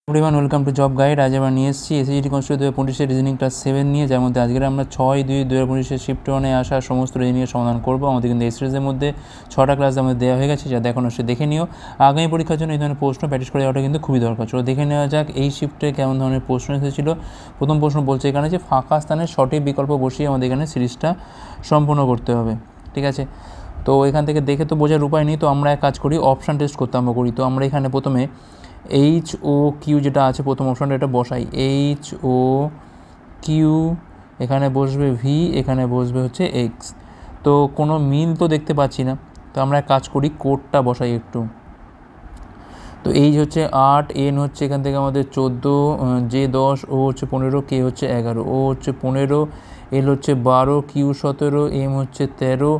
Everyone welcome to job guide. আজ আমরা নিয়ে এসেছি এসএসসি কনস্টিটিউট 2025 রিজনিং ক্লাস 7 নিয়ে, যার মধ্যে আজকে আমরা 6/2/2025 শিফট 1-এ আসা সমস্ত রিজনিংয়ের সমাধান করবো। আমাদের কিন্তু এই সিরিজের মধ্যে 6টা ক্লাস আমাদের দেওয়া হয়ে গেছে, যা দেখানো সে দেখে নিও। আগামী পরীক্ষার জন্য এই ধরনের প্রশ্ন প্র্যাকটিস করে যাওয়াটা কিন্তু খুবই দরকার। চলো দেখে নেওয়া যাক এই শিফটে কেমন ধরনের প্রশ্ন এসেছিল। প্রথম প্রশ্ন বলছে এখানে যে ফাঁকা স্থানের সঠিক বিকল্প বসিয়ে আমাদের এখানে সিরিজটা সম্পূর্ণ করতে হবে। ঠিক আছে, তো এখান থেকে দেখে তো বোঝার উপায় নেই, তো আমরা এক কাজ করি, অপশান টেস্ট করতে আমরা করি। তো আমরা এখানে প্রথমে এইচ ও কিউ যেটা আছে প্রথম অপশানটা এটা বসাই। এইচ ও কিউ, এখানে বসবে ভি, এখানে বসবে হচ্ছে এক্স। তো কোনো মিল তো দেখতে পাচ্ছি না, তো আমরা এক কাজ করি, কোডটা বসাই একটু। তো এইচ হচ্ছে 8, এন হচ্ছে এখান থেকে আমাদের 14, জে 10, ও হচ্ছে 15, কে হচ্ছে 11, ও হচ্ছে 15, এল হচ্ছে 12, কিউ 17, এম হচ্ছে 13,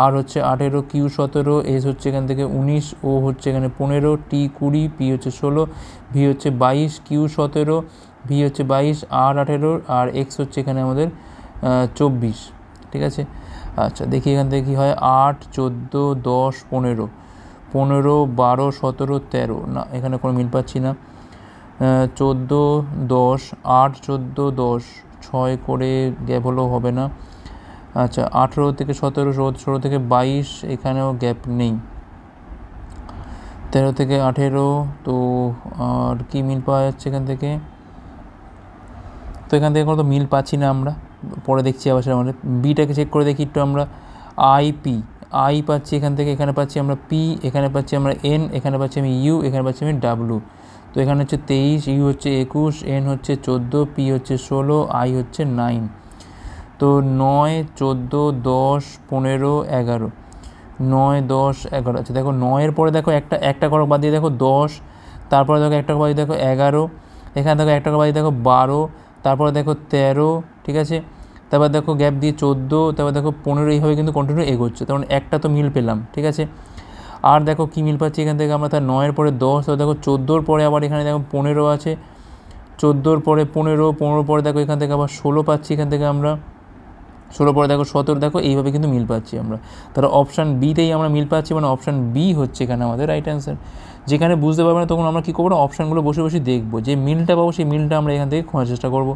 আর হচ্ছে 18, কিউ 17, এস হচ্ছে এখান থেকে 19, ও হচ্ছে এখানে 15, টি 20, পি হচ্ছে 16, ভি হচ্ছে 22, কিউ 17, ভি হচ্ছে 22, আর 18, আর এক্স হচ্ছে এখানে আমাদের 24। ঠিক আছে, আচ্ছা দেখি এখান থেকে কী হয়। 8, 14, 10, 15, 15, 12, 17, 13, না এখানে কোনো মিল পাচ্ছি না। 14, 10, 8, 14, 10, 6 করে গ্যাপ হলেও হবে না। আচ্ছা 18 থেকে 17, 16 থেকে 22, এখানেও গ্যাপ নেই। 13 থেকে 18, তো আর কি মিল পাওয়া যাচ্ছে এখান থেকে? তো এখান থেকে কোনো তো মিল পাচ্ছি না আমরা, পরে দেখছি আবার সেটা। আমাদের বিটাকে চেক করে দেখি একটু আমরা। আইপি, আই পাচ্ছি এখান থেকে, এখানে পাচ্ছি আমরা পি, এখানে পাচ্ছি আমরা এন, এখানে পাচ্ছি আমি ইউ, এখানে পাচ্ছি আমি ডাব্লু। তো এখানে হচ্ছে 23, ইউ হচ্ছে 21, এন হচ্ছে 14, পি হচ্ছে 16, আই হচ্ছে 9। তো 9, 14, 10, 15, 11, 9, 10, 11। আচ্ছা দেখো 9-এর পরে দেখো একটা করো বাদ দিয়ে দেখো 10, তারপরে দেখো একটা বাদ দিয়ে দেখো 11, এখানে দেখো একটা বাদ দিয়ে দেখো 12, তারপরে দেখো 13। ঠিক আছে, তারপর দেখো গ্যাপ দিয়ে 14, তারপর দেখো 15, এইভাবে কিন্তু কন্টিনিউ এগোচ্ছে, তখন একটা তো মিল পেলাম। ঠিক আছে, আর দেখো কী মিল পাচ্ছি এখান থেকে আমরা, তার 9-এর পরে 10, তো দেখো 14-র পরে আবার এখানে দেখো 15 আছে, 14-র পরে 15, 15 পরে দেখো এখান থেকে আবার 16 পাচ্ছি, এখান থেকে আমরা 16 পরে দেখো 17, দেখো এইভাবে কিন্তু মিল পাচ্ছি আমরা। তাহলে অপশান বিতেই আমরা মিল পাচ্ছি, মানে অপশান বি হচ্ছে এখানে আমাদের রাইট অ্যান্সার। যেখানে বুঝতে পারবে না তখন আমরা কী করবো না, অপশানগুলো বসে বসে দেখবো, যে মিলটা পাবো সেই মিলটা আমরা এখান থেকে খোঁজার চেষ্টা করবো।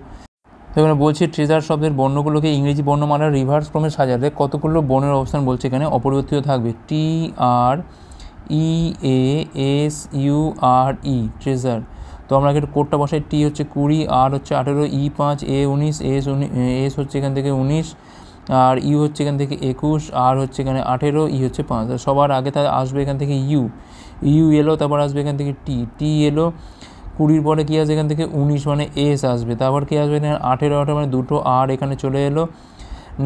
তো এখানে বলছি ট্রেজার শব্দের বর্ণগুলোকে ইংরেজি বর্ণমালার রিভার্স ক্রমে সাজালে কতগুলো বর্ণের অবস্থান বলছে এখানে অপরিবর্তিত থাকবে। T R E A S U R E, treasure. তো আমরা একটু কোডটা বসাই। টি হচ্ছে 20, আর হচ্ছে 18, ই 5, এ 19, এস হচ্ছে এখান থেকে 19, আর ইউ হচ্ছে এখান থেকে 21, আর হচ্ছে এখানে 18, ই হচ্ছে 5। সবার আগে তাহলে আসবে এখান থেকে ইউ, ইউ এলো, তারপর আসবে এখান থেকে টি, টি এলো, 20-র পরে কী আসবে এখান থেকে 19, মানে এস আসবে, তারপর কী আসবে এখানে 18, মানে দুটো আর এখানে চলে এলো।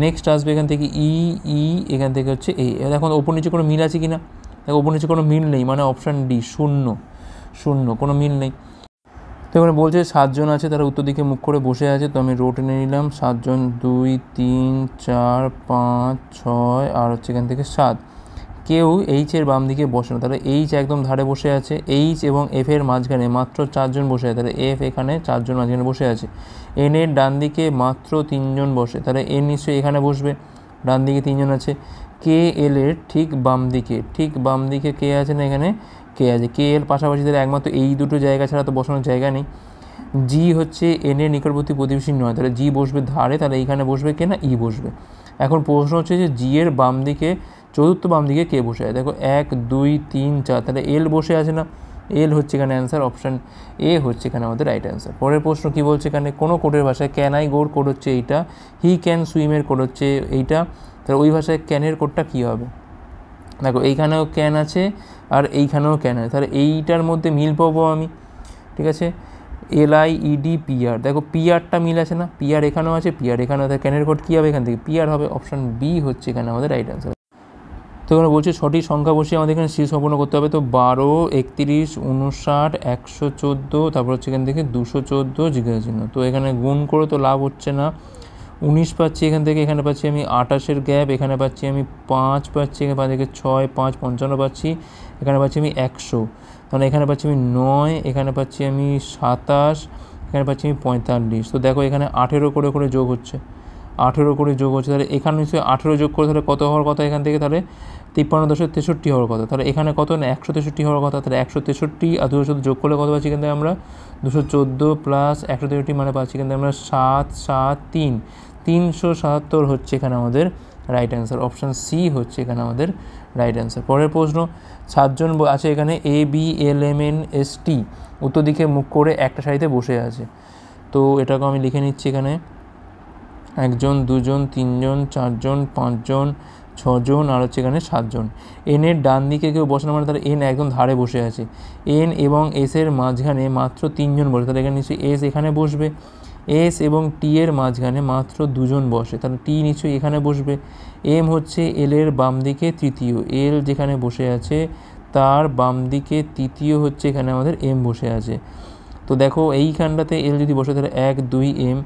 নেক্সট আসবে এখান থেকে ই, ই এখান থেকে হচ্ছে এ। এখন ওপর নিচে কোনো মিল আছে কি না? দেখো ওপর নিচে কোনো মিল নেই, মানে অপশান ডি শূন্য, শূন্য, কোনো মিল নেই। তো এখানে বলছে 7 জন আছে, তারা উত্তর দিকে মুখ করে বসে আছে। তো আমি রো টেনে নিলাম, 7 জন, 2, 3, 4, 5, 6, আর হচ্ছে এখান থেকে 7। কেউ এইচের বাম দিকে বসে না, তাহলে এইচ একদম ধারে বসে আছে। এইচ এবং এফের মাঝখানে মাত্র 4 জন বসে আছে, তাহলে এফ এখানে 4 জন মাঝখানে বসে আছে। এনের ডান দিকে মাত্র 3 জন বসে, তাহলে এন নিশ্চয়ই এখানে বসবে, ডান দিকে 3 জন আছে। কে এল এর ঠিক বাম দিকে, ঠিক বাম দিকে কে আছে না, এখানে কে আছে। কে এল পাশাপাশি, তাহলে একমাত্র এই দুটো জায়গা ছাড়া তো বসানোর জায়গা নেই। জি হচ্ছে এন এর নিকটবর্তী প্রতিবেশী নয়, তাহলে জি বসবে ধারে, তাহলে এইখানে বসবে কে না, ই বসবে। এখন প্রশ্ন হচ্ছে যে জি এর বাম দিকে, চতুর্থ বাম দিকে কে বসে আছে। দেখো 1, 2, 3, 4, তাহলে এল বসে আছে না, এল হচ্ছে এখানে অ্যান্সার, অপশান এ হচ্ছে এখানে আমাদের রাইট অ্যান্সার। পরের প্রশ্ন কী বলছে এখানে, কোনো কোডের ভাষায় ক্যান আই গোর কোড হচ্ছে এইটা, হি ক্যান সুইমের কোড হচ্ছে এইটা, তাহলে ওই ভাষায় ক্যানের কোডটা কী হবে? দেখো এইখানেও ক্যান আছে আর এইখানেও ক্যান আছে, তাহলে এইটার মধ্যে মিল পাবো আমি। ঠিক আছে, LIED PR, দেখো পিআরটা মিল আছে না, পিআর এখানেও আছে, পিআর এখানেও আছে, ক্যানের কোড কী হবে এখান থেকে, পিআর হবে, অপশান বি হচ্ছে এখানে আমাদের রাইট অ্যান্সার। তো এখানে বলছে সঠিক সংখ্যা বসিয়ে আমাদের এখানে সিরিজ সম্পূর্ণ করতে হবে। তো 12, 31, 59, 114, তারপর হচ্ছে এখান থেকে 214 জিজ্ঞাসা চিহ্ন। তো এখানে গুণ করে তো লাভ হচ্ছে না, 19 পাচ্ছি এখান থেকে, এখানে পাচ্ছি আমি 28-এর গ্যাপ, এখানে পাচ্ছি আমি 5 পাচ্ছি, এখানে পাচ্ছি 6, 5, 55 পাচ্ছি, এখানে পাচ্ছি আমি 100, তাহলে এখানে পাচ্ছি আমি 9, এখানে পাচ্ছি আমি 27, এখানে পাচ্ছি আমি 45। তো দেখো এখানে 18 করে করে যোগ হচ্ছে, 18 করে যোগ হচ্ছে, তাহলে এখানে নিশ্চয়ই 18 যোগ করে তাহলে কত হওয়ার কথা এখান থেকে, তাহলে 53.63 হওয়ার কথা। তাহলে এখানে কত না 163 হওয়ার কথা, তাহলে 163 আর 214 যোগ করলে কত পাচ্ছি এখান থেকে আমরা 214 প্লাস 163 মানে পাচ্ছি এখান থেকে আমরা 773, 377 হচ্ছে এখানে আমাদের রাইট অ্যান্সার। অপশান সি হচ্ছে এখানে আমাদের রাইট অ্যান্সার। পরের প্রশ্ন, 7 জন আছে এখানে ABLMNST উত্তর দিকে মুখ করে একটা সারিতে বসে আছে। তো এটাকে আমি লিখে নিচ্ছি এখানে 1 জন 2 জন 3 জন 4 জন 5 জন 6 জন আর হচ্ছে এখানে 7 জন। এন এর ডান দিকে কেউ বসানো মানে তাহলে এন একদম ধারে বসে আছে, এন এবং এস এর মাঝখানে মাত্র 3 জন বসে, তাহলে এখানে নিশ্চয়ই এস এখানে বসবে, এস এবং টি এর মাঝখানে মাত্র 2 জন বসে, তাহলে টি নিশ্চয়ই এখানে বসবে। এম হচ্ছে এল এর বাম দিকে তৃতীয়, এল যেখানে বসে আছে তার বাম দিকে তৃতীয় হচ্ছে এখানে আমাদের এম বসে আছে। তো দেখো এইখানটাতে এল যদি বসে তাহলে 1 2 এম,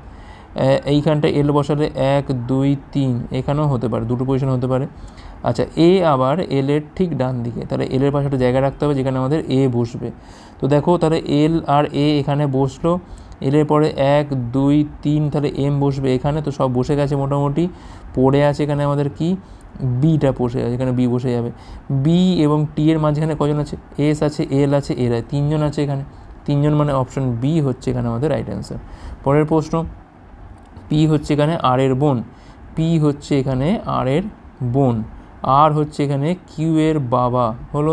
এইখানটা এল বসালে 1 2 3, এখানেও হতে পারে, দুটো পজিশন হতে পারে। আচ্ছা, এ আবার এল এর ঠিক ডান দিকে, তাহলে এল এর পাশে একটা জায়গা রাখতে হবে যেখানে আমাদের এ বসবে। তো দেখো তাহলে এল আর এ এখানে বসলো, এল এর পরে 1 2 3, তাহলে এম বসবে এখানে, তো সব বসে গেছে মোটামুটি। পড়ে আছে এখানে আমাদের কি বিটা বসে আছে, এখানে বি বসে যাবে। বি এবং টি এর মাঝখানে কজন আছে, এস আছে এল আছে এর 3 জন আছে এখানে, 3 জন মানে অপশন বি হচ্ছে এখানে আমাদের রাইট অ্যান্সার। পরের প্রশ্ন, পি হচ্ছে এখানে আর এর বোন, পি হচ্ছে এখানে আর এর বোন, আর হচ্ছে এখানে কিউ এর বাবা হলো,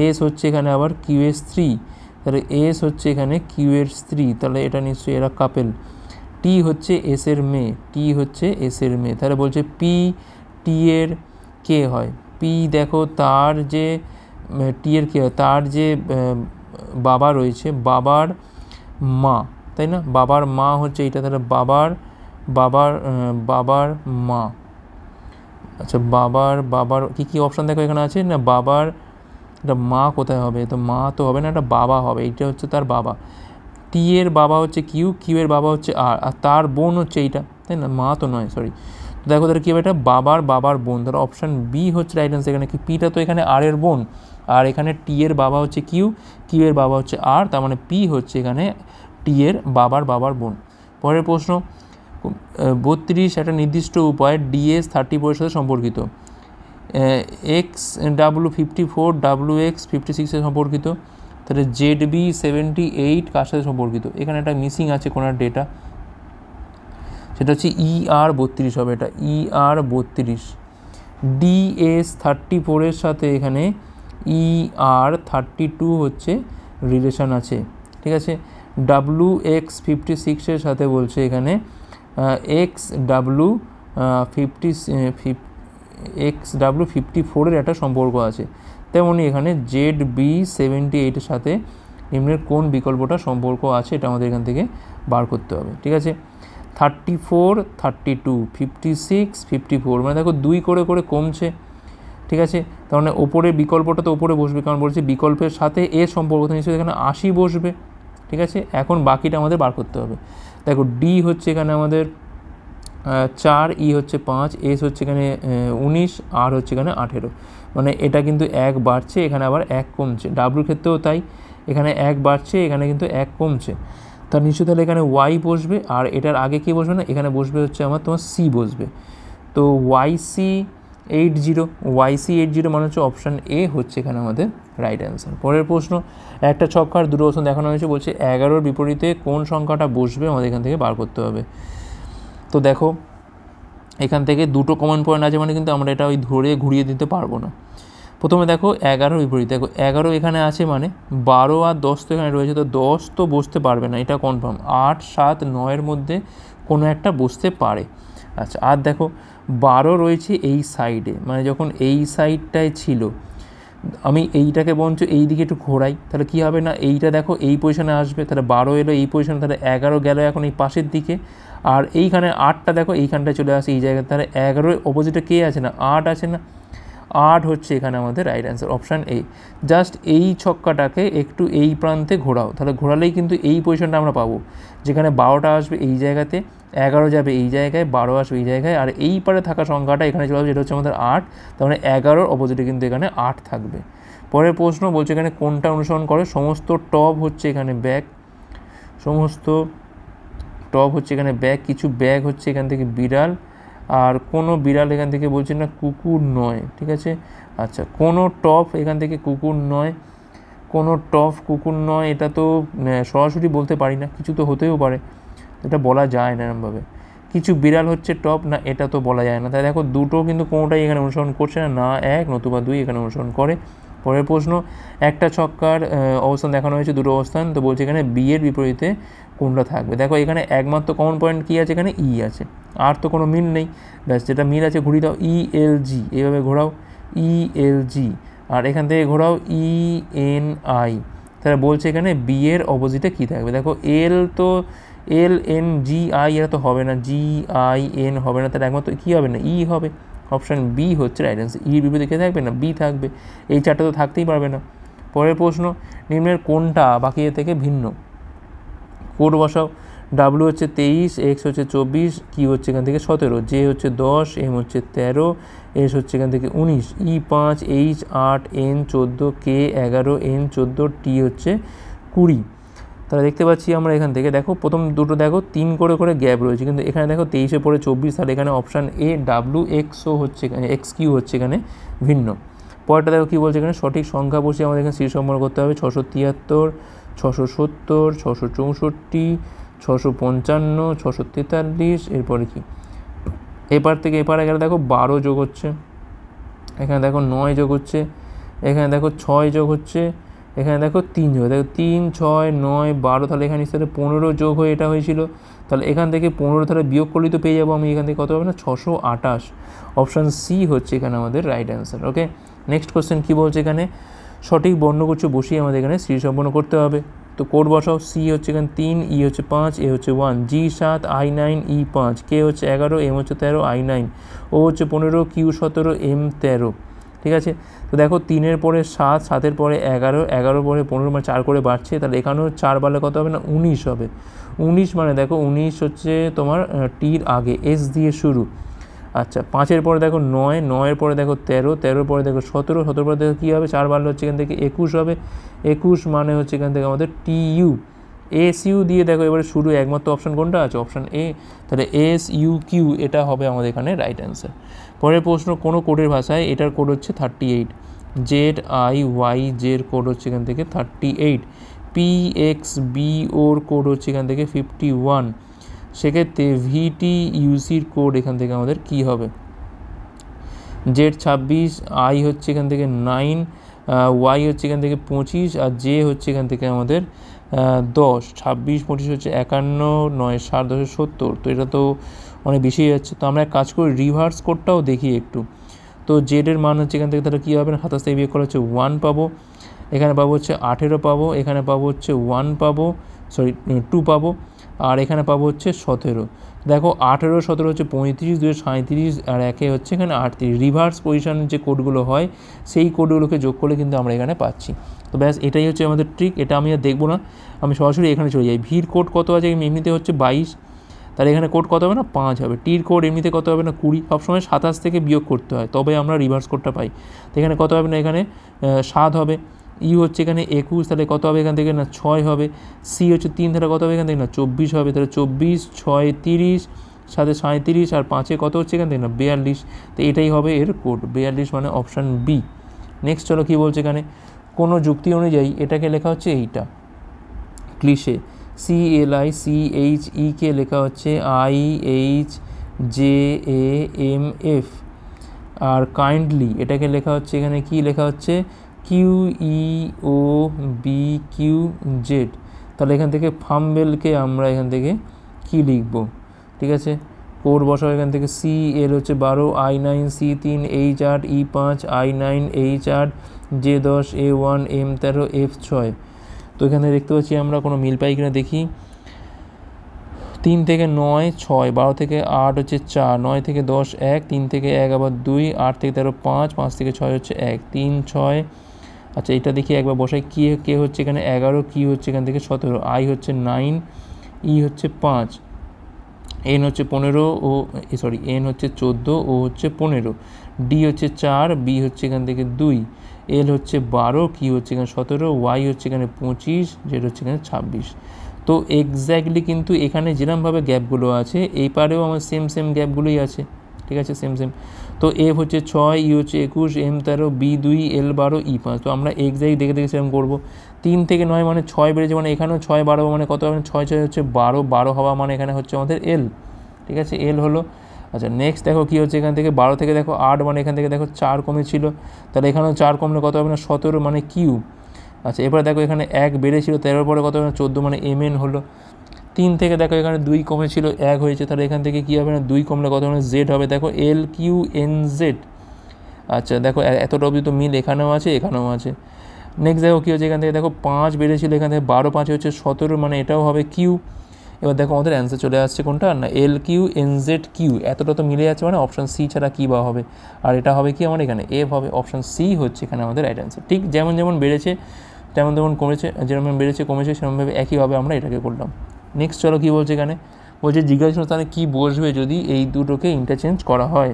এস হচ্ছে এখানে আবার কিউ এর স্ত্রী, তাহলে এস হচ্ছে এখানে কিউ এর স্ত্রী, তাহলে এটা নিশ্চয়ই এরা কাপেল। টি হচ্ছে এস এর মেয়ে, টি হচ্ছে এস এর মেয়ে, তাহলে বলছে পি টি এর কে হয়। পি দেখো তার যে টি এর কে হয়, তার যে বাবা রয়েছে, বাবার মা, তাই না, বাবার মা হচ্ছে এইটা, তাহলে বাবার বাবার বাবার মা। আচ্ছা, বাবার কী কী অপশান দেখো এখানে আছে না, বাবার এটা মা কোথায় হবে, তো মা তো হবে না, এটা বাবা হবে, এইটা হচ্ছে তার বাবা। টি এর বাবা হচ্ছে কিউ, কিউ এর বাবা হচ্ছে আর, আর তার বোন হচ্ছে এইটা, তাই না, মা তো নয়, সরি। তো দেখো তাহলে কী হবে, এটা বাবার বোন, তাহলে অপশান বি হচ্ছে রাইট অ্যান্সার। এখানে কি পিটা তো এখানে আর এর বোন, আর এখানে টি এর বাবা হচ্ছে কিউ, কিউ এর বাবা হচ্ছে আর, তার মানে পি হচ্ছে এখানে টি এর বাবার বোন। পরের প্রশ্ন, 32 একটা নির্দিষ্ট উপায়ে ডিএস 34 এর সাথে সম্পর্কিত, এক্স ডাব্লু 54 ডাব্লু এক্স 56 এর সম্পর্কিত, তাহলে জেড বি 78 কার সাথে সম্পর্কিত, এখানে একটা মিসিং আছে কোনো ডেটা, সেটা হচ্ছে ER 32 হবে, এটা ER 32। ডিএস 34 এর সাথে এখানে ER 32 হচ্ছে রিলেশন আছে, ঠিক আছে। ডাব্লু এক্স 56 এর সাথে বলছে এখানে এক্স ডাব্লু 54 এর একটা সম্পর্ক আছে। তেমনি এখানে জেড বি 78 এর সাথে নিম্নের কোন বিকল্পটা সম্পর্ক আছে, এটা আমাদের এখান থেকে বার করতে হবে, ঠিক আছে। 34 32 56 54, মানে দেখো 2 করে করে কমছে, ঠিক আছে। তার মানে ওপরে বিকল্পটা তো ওপরে বসবে, কারণ বলছে বিকল্পের সাথে এর সম্পর্ক, নিশ্চয়ই এখানে 80 বসবে, ঠিক আছে। এখন বাকিটা আমাদের বার করতে হবে। দেখো ডি হচ্ছে এখানে আমাদের 4, ই হচ্ছে 5, এস হচ্ছে এখানে 19, আর হচ্ছে এখানে 18, মানে এটা কিন্তু 1 বাড়ছে, এখানে আবার 1 কমছে। ডাব্লুর ক্ষেত্রেও তাই, এখানে 1 বাড়ছে, এখানে কিন্তু 1 কমছে, তার নিশ্চয়ই তাহলে এখানে ওয়াই বসবে, আর এটার আগে কি বসবে না, এখানে বসবে হচ্ছে আমার তোমার সি বসবে। তো YC80 মানে হচ্ছে অপশান এ হচ্ছে এখানে আমাদের রাইট অ্যান্সার। পরের প্রশ্ন, একটা ছক্কার দুটো অপশন দেখানো হয়েছে, বলছে 11-র বিপরীতে কোন সংখ্যাটা বসবে আমাদের এখান থেকে বার করতে হবে। তো দেখো এখান থেকে দুটো কমন পয়েন্ট আছে, মানে কিন্তু আমরা এটা ওই ধরে ঘুরিয়ে দিতে পারবো না। প্রথমে দেখো 11-র বিপরীত, দেখো 11 এখানে আছে, মানে 12 আর 10 তো এখানে রয়েছে, তো 10 তো বসতে পারবে না, এটা কনফার্ম। 8 7 9-এর মধ্যে কোনো একটা বসতে পারে। আচ্ছা, আর দেখো 12 রয়েছে এই সাইডে, মানে যখন এই সাইডটায় ছিল, আমি এইটাকে বঞ্চ এই দিকে একটু ঘোরাই, তাহলে কী হবে না, এইটা দেখো এই পজিশনে আসবে, তাহলে 12 এলো এই পজিশনে, তাহলে 11 গেল এখন এই পাশের দিকে, আর এইখানে 8টা দেখো এইখানটায় চলে আসে এই জায়গায়, তাহলে 11-এর অপোজিটে কে আছে না, 8 আছে না, 8 হচ্ছে এখানে আমাদের right answer, option A. Just এই ছক্কাটাকে একটু এই প্রান্তে ঘোরাও, তাহলে ঘোরালেই কিন্তু এই পজিশনটা আমরা পাবো, যেখানে 12টা আসবে এই জায়গাতে, 11 যাবে এই জায়গায়, 12 আসবে এই জায়গায়, আর এই পারে থাকা সংখ্যাটা এখানে চলে আসবে, যেটা হচ্ছে আমাদের 8, তার মানে 11-র অপোজিটে কিন্তু এখানে 8 থাকবে। পরের প্রশ্ন বলছে এখানে কোনটা অনুসরণ করে, সমস্ত টব হচ্ছে এখানে ব্যাগ, সমস্ত টব হচ্ছে এখানে ব্যাগ, কিছু ব্যাগ হচ্ছে এখান থেকে বিড়াল, আর কোনো বিড়াল এখান থেকে বলছে না কুকুর নয়, ঠিক আছে। আচ্ছা, কোনো টপ এখান থেকে কুকুর নয়, কোনো টপ কুকুর নয়, এটা তো সরাসরি বলতে পারি না, কিছু তো হতেও পারে, এটা বলা যায় না এরমভাবে। কিছু বিড়াল হচ্ছে টপ, না এটা তো বলা যায় না। তাই দেখো দুটো কিন্তু কোনোটাই এখানে অনুসরণ করছে না, না এক নতুবা দুই এখানে অনুসরণ করে। পরের প্রশ্ন, একটা ছক্কার অবস্থান দেখানো হয়েছে, দুটো অবস্থান, তো বলছে এখানে বি এর বিপরীতে কোনটা থাকবে। দেখো এখানে একমাত্র কমন পয়েন্ট কী আছে, এখানে ই আছে, আর তো কোনো মিল নেই। ব্যাস, যেটা মিল আছে ঘুরিয়ে দাও, ই এল জি, এইভাবে ঘোরাও ই এল জি, আর এখান থেকে ঘোরাও ই এন আই। তাহলে বলছে এখানে বি এর অপোজিটে কী থাকবে। দেখো এল তো এল এন জি আই, এটা তো হবে না, জি আই এন হবে না, তাহলে একমাত্র কী হবে না, ই হবে। অপশান বি হচ্ছে রাইট অ্যান্সার। ইর বিপরীতে কে থাকবে না, বি থাকবে। এই চারটা তো থাকতেই পারবে না। পরের প্রশ্ন, নিম্নের কোনটা বাকি এর থেকে ভিন্ন। কোড বসাও। ডাব্লু হচ্ছে 23, এক্স হচ্ছে 24, কিউ হচ্ছে এখান থেকে 17, জে হচ্ছে 10, এম হচ্ছে 13, এস হচ্ছে এখান থেকে 19, ই 5, এইচ 8, এন 14, কে 11, এন 14, টি হচ্ছে 20। তাহলে দেখতে পাচ্ছি আমরা এখান থেকে, দেখো প্রথম দুটো দেখো 3 করে করে গ্যাপ রয়েছে, কিন্তু এখানে দেখো 23-এ পরে 24, তাহলে এখানে অপশান এ ডাব্লু এক্সও হচ্ছে এখানে, এক্স কিউ হচ্ছে এখানে ভিন্ন। পরেরটা দেখো কী বলছে, এখানে সঠিক সংখ্যা বসে আমাদের এখানে সিরিজ সম্পন্ন করতে হবে। 673, 670, 664, 655, 643, এরপরে কি এপার থেকে এপারে গেলে দেখো 12 যোগ হচ্ছে, এখানে দেখো 9 যোগ হচ্ছে, এখানে দেখো 6 যোগ হচ্ছে, এখানে দেখো 3 যোগ, দেখো 3, 6, 9, 12, তাহলে এখানে সাথে 15 যোগ হয়ে এটা হয়েছিল। তাহলে এখান থেকে 15 তাহলে বিয়োগ করলেই তো পেয়ে যাবো আমি, এখান থেকে কত হবে না, 628। অপশান সি হচ্ছে এখানে আমাদের রাইট অ্যান্সার। ওকে, নেক্সট কোশ্চেন কী বলছে, এখানে সঠিক বর্ণগুচ্ছ বসিয়ে আমাদের এখানে সিরিজ সম্পন্ন করতে হবে। তো কোড বসাও। সি হচ্ছে এখানে 3, ই হচ্ছে 5, এ হচ্ছে 1, জি 7, আই 9, ই 5, কে হচ্ছে 11, এম হচ্ছে 13, আই 9, ও হচ্ছে 15, কিউ 17, এম 13। ঠিক আছে, তো দেখো 3-এর পরে 7, 7-এর পরে 11, 11-এর পরে 15, মানে 4 করে বাড়ছে, তাহলে এখানেও 4 বাড়লে কত হবে না, 19 হবে। 19 মানে দেখো 19 হচ্ছে তোমার টির আগে, এস দিয়ে শুরু। আচ্ছা, 5-এর পরে দেখো 9, 9-এর পরে দেখো 13, 13-এর পরে দেখো 17, 17-এর পরে দেখো কী হবে, 4 বাড়লে হচ্ছে এখান থেকে 21 হবে। 21 মানে হচ্ছে এখান থেকে আমাদের টি ইউ, এস ইউ দিয়ে দেখো এবারে শুরু, একমাত্র অপশান কোনটা আছে, অপশান এ, তাহলে এস ইউ কিউ এটা হবে আমাদের এখানে রাইট অ্যান্সার। পরের প্রশ্ন, কোনো কোডের ভাষায় এটার কোড হচ্ছে 38, জেড আই ওয়াই জের কোড হচ্ছে এখান থেকে 38, পি এক্স বি ওর কোড হচ্ছে এখান থেকে 51, সেক্ষেত্রে ভিটি ইউসির কোড এখান থেকে আমাদের কি হবে। জেড 26, আই হচ্ছে এখান থেকে 9, ওয়াই হচ্ছে এখান থেকে 25, আর জে হচ্ছে এখান থেকে আমাদের 10। 26, 25 হচ্ছে 51, 9, 7, 10, 70, তো এটা তো অনেক বেশি যাচ্ছে। তো আমরা এক কাজ করি, রিভার্স কোডটাও দেখি একটু। তো জেডের মান হচ্ছে এখান থেকে তাহলে কী হবে না, 27 থেকে বিয়োগ করা হচ্ছে 1 পাবো, এখানে পাবো হচ্ছে 18 পাবো, এখানে পাবো হচ্ছে 1 পাবো, 2 পাবো, আর এখানে পাবো হচ্ছে 17। দেখো 18, 17 হচ্ছে 35, 2 37, আর 1 হচ্ছে এখানে 38। রিভার্স পজিশনের যে কোডগুলো হয় সেই কোডগুলোকে যোগ করলে কিন্তু আমরা এখানে পাচ্ছি। তো ব্যাস এটাই হচ্ছে আমাদের ট্রিক, এটা আমি আর দেখবো না, আমি সরাসরি এখানে চলে যাই। ভির কোড কত আছে, এমনিতে হচ্ছে 22, তাহলে এখানে কোড কত হবে না, 5 হবে। টির কোড এমনিতে কত হবে না, 20, সবসময় 27 থেকে বিয়োগ করতে হয় তবে আমরা রিভার্স কোডটা পাই। তো এখানে কত হবে না, এখানে 7 হবে। ইউ হচ্ছে এখানে 21, তাহলে কত হবে এখান থেকে না 6 হবে। সি হচ্ছে 3, তাহলে কত হবে এখান থেকে না 24 হবে, তাহলে 24, 6, 30, 7, 37, আর 5-এ কত হচ্ছে এখান থেকে না 42। তো এটাই হবে এর কোড 42, মানে অপশান বি। নেক্সট চলো কী বলছে, এখানে কোনো যুক্তি অনুযায়ী এটাকে লেখা হচ্ছে এইটা ক্লিশে, CLICHE কে লেখা হচ্ছে IHJAMF, আর কাইন্ডলি এটাকে লেখা হচ্ছে এখানে কি লেখা হচ্ছে QEOBQZ। তাহলে এখান থেকে ফাম্বেলকে আমরা এখান থেকে কি লিখব, ঠিক আছে, কোড বসাও। এখান থেকে CL হচ্ছে 12, I9, C3, H8, E5, I9, H8, J10, A1, M13, F6। তো এখানে দেখতে পাচ্ছি আমরা কোনো মিল পাই কিনা দেখি। 3 থেকে 9, 6, 12 থেকে 8 হচ্ছে 4, 9 থেকে 10 1, 3 থেকে 1 আবার 2, 8 থেকে 13 5, 5 থেকে 6 হচ্ছে 1, 3, 6। আচ্ছা, এটা দেখি একবার বসাই, কে হচ্ছে এখানে 11, কি হচ্ছে এখান থেকে 17, আই হচ্ছে 9, ই হচ্ছে 5, এন হচ্ছে 15, এন হচ্ছে 14, ও হচ্ছে 15, ডি হচ্ছে 4, বি হচ্ছে এখান থেকে 2, এল হচ্ছে 12, কি হচ্ছে এখানে 17, ওয়াই হচ্ছে এখানে 25, জেড হচ্ছে এখানে 26। তো এক্স্যাক্টলি কিন্তু এখানে যেরকমভাবে গ্যাপগুলো আছে এই পারেও আমার সেম গ্যাপগুলোই আছে, ঠিক আছে, সেম সেম। তো এফ হচ্ছে 6, ই হচ্ছে 21, এম 13, বি 2, এল 12, ই 5। তো আমরা এক্সাক্ট দেখে দেখে সেরকম করবো। 3 থেকে 9 মানে 6 বেড়েছে, মানে এখানেও 6 বাড়াবো, মানে কত হবে? 6 6 হচ্ছে 12, 12 হওয়া মানে এখানে হচ্ছে আমাদের এল, ঠিক আছে, এল হলো। আচ্ছা নেক্সট দেখো কী হচ্ছে, এখান থেকে 12 থেকে দেখো 8, মানে এখান থেকে দেখো 4 কমেছিল, তাহলে এখানেও 4 কমলে কত হবে না 17, মানে কিউ। আচ্ছা এরপরে দেখো এখানে 1 বেড়েছিল, 13 পরে কত হবে না 14, মানে এম এন হলো। 3 থেকে দেখো এখানে 2 কমেছিল, 1 হয়েছে, তাহলে এখান থেকে কী হবে না 2 কমলে কত হবে, জেড হবে, দেখো এল কিউ এন জেড। আচ্ছা দেখো এতটা অবধি তো মিল এখানেও আছে, এখানেও আছে। নেক্সট দেখো কী হচ্ছে, এখান থেকে দেখো 5 বেড়েছিল, এখান থেকে 12 5 হচ্ছে 17, মানে এটাও হবে কিউ। এবার দেখো আমাদের অ্যান্সার চলে আসছে কোনটা না, L Q N Z Q, এতটা তো মিলে যাচ্ছে, মানে অপশান সি ছাড়া কী বা হবে, আর এটা হবে কি আমার এখানে এফ হবে, অপশান সি হচ্ছে এখানে আমাদের রাইট অ্যান্সার। ঠিক যেমন যেমন বেড়েছে তেমন তেমন কমেছে, যেরকম বেড়েছে কমেছে সেরকমভাবে একইভাবে আমরা এটাকে করলাম। নেক্সট চলো কী বলছে এখানে, বলছে জিজ্ঞাসা স্থানে কী বসবে যদি এই দুটোকে ইন্টারচেঞ্জ করা হয়।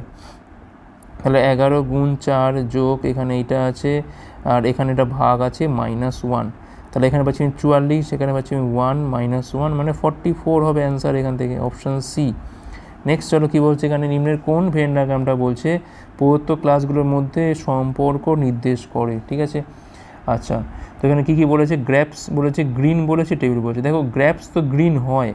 তাহলে 11 গুণ 4 যোগ এখানে এইটা আছে, আর এখানে এটা ভাগ আছে -1, তাহলে এখানে পাচ্ছি আমি 44, এখানে পাচ্ছি আমি 1 -1, মানে 44 হবে অ্যান্সার এখান থেকে, অপশান সি। নেক্সট চলো কী বলছে এখানে, নিম্নের কোন ভেন ডায়াগ্রামটা বলছে প্রদত্ত ক্লাসগুলোর মধ্যে সম্পর্ক নির্দেশ করে, ঠিক আছে। আচ্ছা তো এখানে কী কী বলেছে, গ্র্যাপস বলেছে, গ্রিন বলেছে, টেবিল বলেছে। দেখো গ্র্যাপস তো গ্রিন হয়,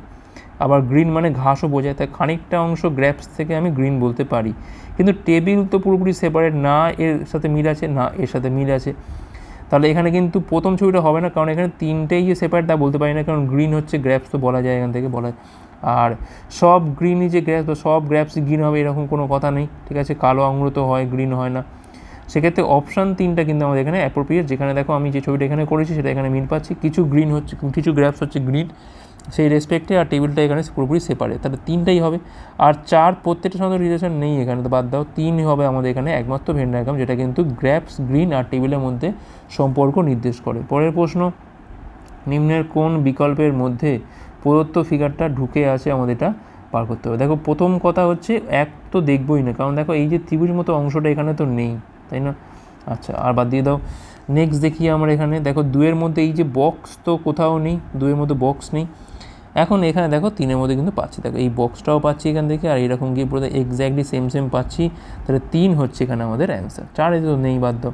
আবার গ্রিন মানে ঘাসও বোঝায়, তাই খানিকটা অংশ গ্র্যাপস থেকে আমি গ্রিন বলতে পারি, কিন্তু টেবিল তো পুরোপুরি সেপারেট না, এর সাথে মিল আছে না, এর সাথে মিল আছে, তাহলে এখানে কিন্তু প্রথম ছবিটা হবে না, কারণ এখানে তিনটেই যে সেপারেট তা বলতে পারি না, কারণ গ্রিন হচ্ছে গ্র্যাপস তো বলা যায়, এখান থেকে বলা যায়। আর সব গ্রিনই যে গ্র্যাপস, সব গ্র্যাপসই গ্রিন হবে এরকম কোনো কথা নেই, ঠিক আছে, কালো আঙুর তো হয়, গ্রিন হয় না। সেক্ষেত্রে অপশান 3টা কিন্তু আমাদের এখানে অ্যাপ্রোপ্রিয়েট, যেখানে দেখো আমি যে ছবিটা এখানে করেছি সেটা এখানে মিল পাচ্ছি, কিছু গ্রিন হচ্ছে, কিছু গ্র্যাপস হচ্ছে গ্রিন সেই রেসপেক্টে, আর টেবিলটা এখানে পুরোপুরি সেপারেট, তাহলে 3টাই হবে। আর 4 প্রত্যেকটার সঙ্গে রিলেশন নেই এখানে, তো বাদ দাও, 3 হবে আমাদের এখানে একমাত্র ভেন ডায়াগ্রাম যেটা কিন্তু গ্র্যাপস গ্রিন আর টেবিলের মধ্যে সম্পর্ক নির্দেশ করে। পরের প্রশ্ন, নিম্নের কোন বিকল্পের মধ্যে প্রদত্ত ফিগারটা ঢুকে আছে, আমাদের এটা পার করতে হবে। দেখো প্রথম কথা হচ্ছে এক তো দেখবই না, কারণ দেখো এই যে ত্রিভুজ মতো অংশটা এখানে তো নেই, তাই না। আচ্ছা আর বাদ দিয়ে দাও। নেক্সট দেখি আমরা এখানে দেখো 2-এর মধ্যে এই যে বক্স তো কোথাও নেই, 2-এর মধ্যে বক্স নেই। এখন এখানে দেখো 3-এর মধ্যে কিন্তু পাচ্ছি, দেখো এই বক্সটাও পাচ্ছি এখান থেকে, আর এরকম গিয়ে পুরো এক্স্যাক্টলি সেম সেম পাচ্ছি, তাহলে 3 হচ্ছে এখানে আমাদের অ্যান্সার। 4 তো নেই, বাদ দাও।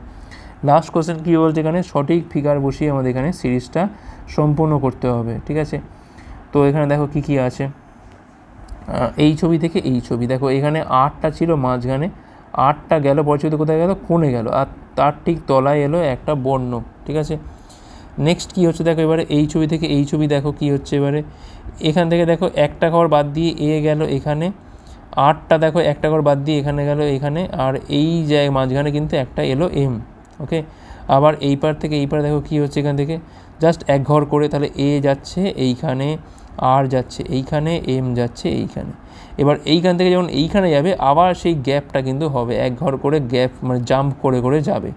লাস্ট কোশ্চেন কী বলছে এখানে, সঠিক ফিগার বসিয়ে আমাদের এখানে সিরিজটা সম্পূর্ণ করতে হবে, ঠিক আছে। তো এখানে দেখো কী কী আছে, এই ছবি থেকে এই ছবি, দেখো এখানে 8টা ছিল মাঝখানে, 8টা গেল পরের ছবিতে কোথায় গেল, কোণে গেল, আর তার ঠিক তলায় এলো একটা বর্ণ, ঠিক আছে। নেক্সট কী হচ্ছে দেখো এবারে এই ছবি থেকে এই ছবি, দেখো কী হচ্ছে এবারে, এখান থেকে দেখো একটা ঘর বাদ দিয়ে এ গেল এখানে, 8টা দেখো একটা ঘর বাদ দিয়ে এখানে গেল এখানে, আর এই জায়গায় মাঝখানে কিন্তু একটা এলো এম, ওকে। আবার এই পার থেকে এই পার দেখো কী হচ্ছে, এখান থেকে জাস্ট এক ঘর করে, তাহলে এ যাচ্ছে এইখানে, আর যাচ্ছে এইখানে, এম যাচ্ছে এইখানে। এবার এইখান থেকে যখন এইখানে যাবে আবার সেই গ্যাপটা কিন্তু হবে, এক ঘর করে গ্যাপ মানে জাম্প করে করে যাবে।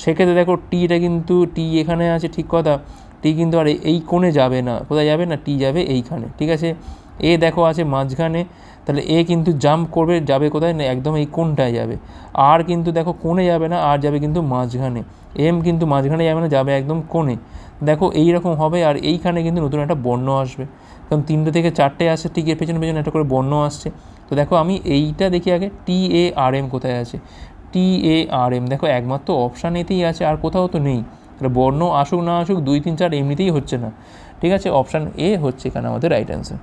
সেক্ষেত্রে দেখো টিটা কিন্তু টি এখানে আছে, ঠিক কথা, টি কিন্তু আর এই কোণে যাবে না, কোথায় যাবে না, টি যাবে এইখানে, ঠিক আছে। এ দেখো আছে মাঝখানে, তাহলে এ কিন্তু জাম্প করবে, যাবে কোথায় না, একদম এই কোণটায় যাবে। আর কিন্তু দেখো কোণে যাবে না, আর যাবে কিন্তু মাঝখানে। এম কিন্তু মাঝখানে যাবে না, যাবে একদম কোণে। দেখো এই রকম হবে, আর এইখানে কিন্তু নতুন একটা বর্ণ আসবে, কারণ 3টে থেকে 4টে আসছে, ঠিক এর পেছনে পেছনে একটা করে বর্ণ আসছে। তো দেখো আমি এইটা দেখি আগে, টি এ আর এম কোথায় আছে, টি এ আর এম, দেখো একমাত্র অপশান এতেই আছে, আর কোথাও তো নেই। তাহলে বর্ণ আসুক না আসুক 2 3 4 এমনিতেই হচ্ছে না, ঠিক আছে, অপশান এ হচ্ছে এখানে আমাদের রাইট অ্যান্সার।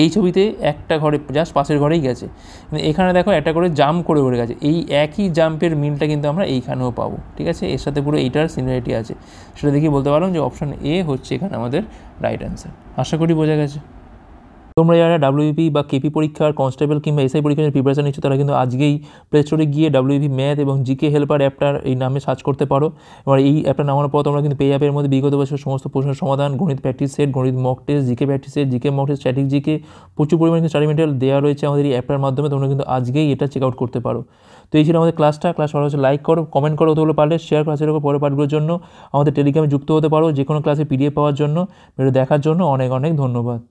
এই ছবিতে একটা ঘরে জাস্ট পাশের ঘরেই গেছে, কিন্তু এখানে দেখো একটা করে জাম্প করে উড়ে গেছে, এই একই জাম্পের মিলটা কিন্তু আমরা এইখানেও পাবো, ঠিক আছে, এর সাথে পুরো এইটার সিমিলারিটি আছে, সেটা দেখি বলতে পারলাম যে অপশান এ হচ্ছে এখানে আমাদের রাইট অ্যান্সার। আশা করি বোঝা গেছে। তোমরা যারা ডাব্লিউপি বা কেপি পরীক্ষার কনস্টেবল কিংবা এসআই পরীক্ষার প্রিপারেশন নিচ্ছ, তারা কিন্তু আজকেই প্লে স্টোরে গিয়ে ডাব্লিউপি ম্যাথ এবং জিকে হেল্পার অ্যাপটার এই নামে সার্চ করতে পারো। এবার এই অ্যাপটা নামানোর পর তোমরা কিন্তু পেয়ে যাবে এর মধ্যে বিগত বছর সমস্ত প্রশ্নের সমাধান, গণিত প্র্যাকটিস সেট, গণিত mock test, GK practice set, GK mock test, static GK, প্রচুর পরিমাণে স্টাডি মেটেরিয়াল দেওয়া রয়েছে আমাদের এই অ্যাপটার মাধ্যমে। তোমরা কিন্তু আজকেই এটা চেক আউট করতে পারো। তো এই ছিল আমাদের ক্লাস ভালো হচ্ছে লাইক করো, কমেন্ট করো, তোগুলো পারলে শেয়ার ক্লাসের উপর পরের পার্টগুলোর জন্য আমাদের টেলিগ্রামে যুক্ত হতে পারো, যে কোনো ক্লাসে পিডিএফ পাওয়ার জন্য। ভিডিও দেখার জন্য অনেক অনেক ধন্যবাদ।